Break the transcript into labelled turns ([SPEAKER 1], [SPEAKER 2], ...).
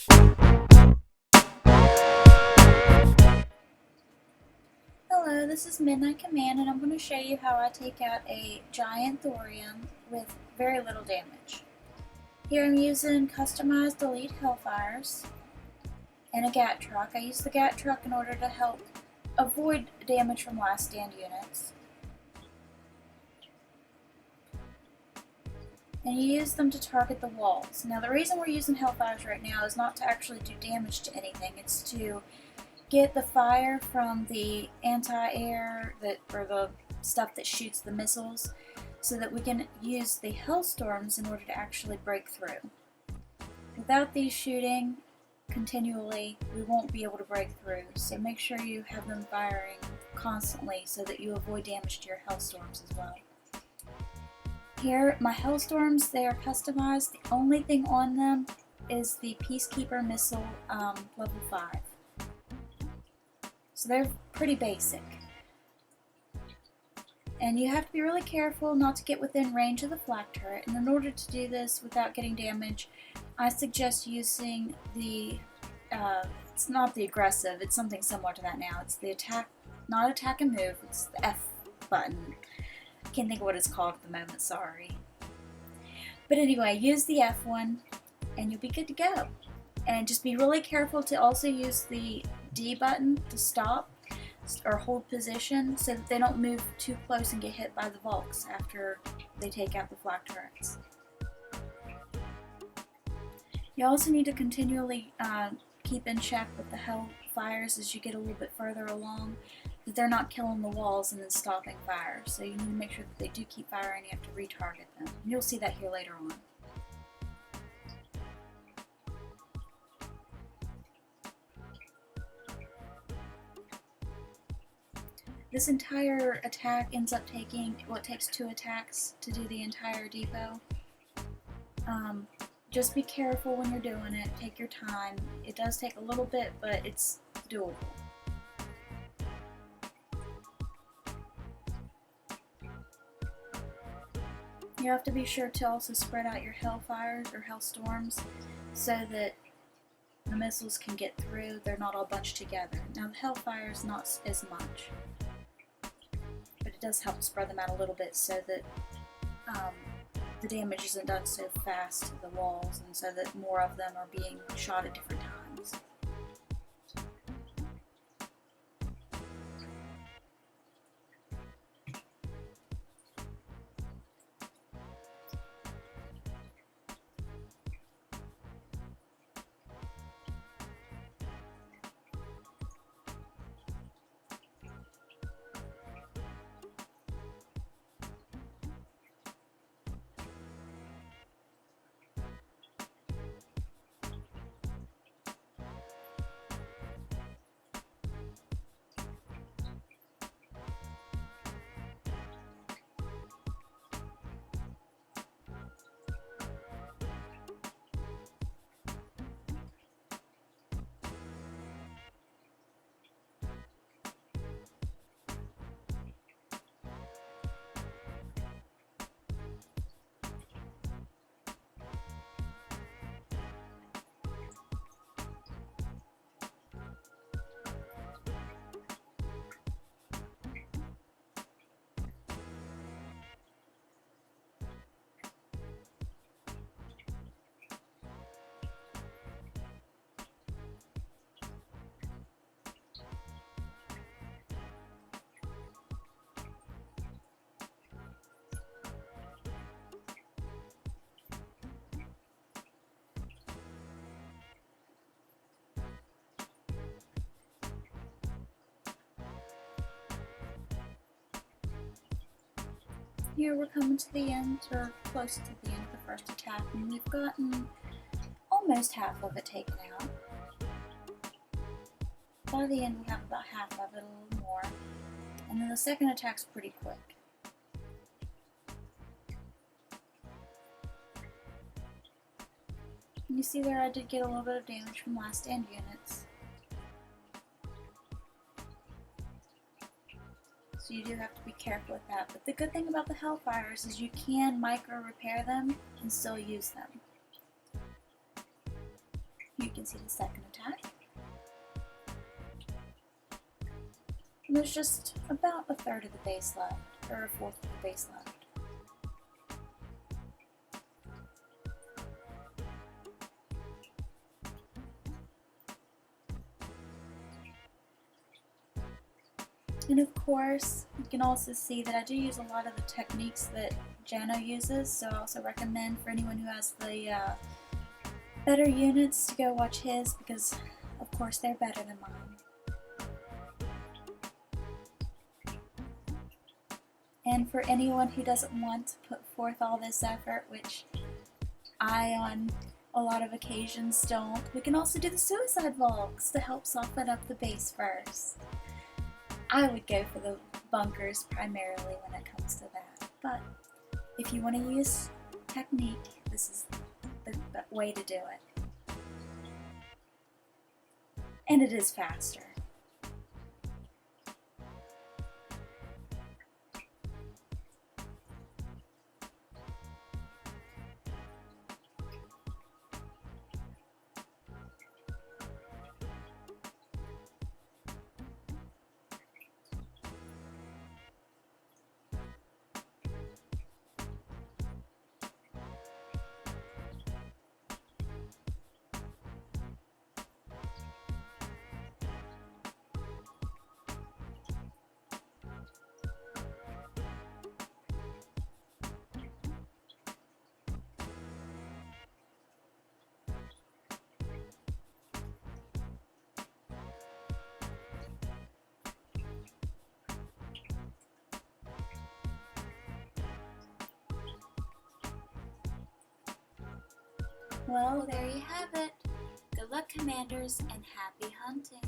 [SPEAKER 1] Hello, this is Midnight Command, and I'm going to show you how I take out a giant thorium with very little damage. Here I'm using customized elite hellfires and a GAT truck. I use the GAT truck in order to help avoid damage from last stand units. And you use them to target the walls. Now the reason we're using hellfires right now is not to actually do damage to anything, it's to get the fire from the anti-air or the stuff that shoots the missiles so that we can use the hellstorms in order to actually break through. Without these shooting continually, we won't be able to break through, so make sure you have them firing constantly so that you avoid damage to your hellstorms as well. Here, my hellstorms, they are customized. The only thing on them is the Peacekeeper missile level 5. So they're pretty basic. And you have to be really careful not to get within range of the flak turret. And in order to do this without getting damage, I suggest using the, it's not the aggressive, it's something similar to that now. It's the attack, not attack and move, it's the F button. I can't think of what it's called at the moment, sorry. But anyway, use the F one and you'll be good to go. And just be really careful to also use the D button to stop or hold position so that they don't move too close and get hit by the Volks after they take out the flak turrets. You also need to continually keep in check with the hellfires as you get a little bit further along, that they're not killing the walls and then stopping fire. So you need to make sure that they do keep firing and you have to retarget them. And you'll see that here later on. This entire attack ends up taking, well, it takes 2 attacks to do the entire depot. Just be careful when you're doing it, take your time. It does take a little bit, but it's doable. You have to be sure to also spread out your hellfires or hellstorms so that the missiles can get through. They're not all bunched together. Now the hellfire is not as much, but it does help spread them out a little bit so that the damage isn't done so fast to the walls and so that more of them are being shot at different times. Here we're coming to the end, or close to the end of the first attack, and we've gotten almost half of it taken out. By the end we have about half of it, a little more. And then the second attack's pretty quick. And you see there I did get a little bit of damage from last stand units. So you do have to be careful with that. But the good thing about the Hellfires is you can micro repair them and still use them. you can see the second attack. And there's just about a third of the base left, or a fourth of the base left. And of course, you can also see that I do use a lot of the techniques that Jano uses, so I also recommend for anyone who has the better units to go watch his, because of course they're better than mine. And for anyone who doesn't want to put forth all this effort, which I on a lot of occasions don't, we can also do the suicide vaults to help soften up the base first. I would go for the bunkers primarily when it comes to that, but if you want to use technique, this is the way to do it. And it is faster. Well, there you have it. Good luck, Commanders, and happy hunting.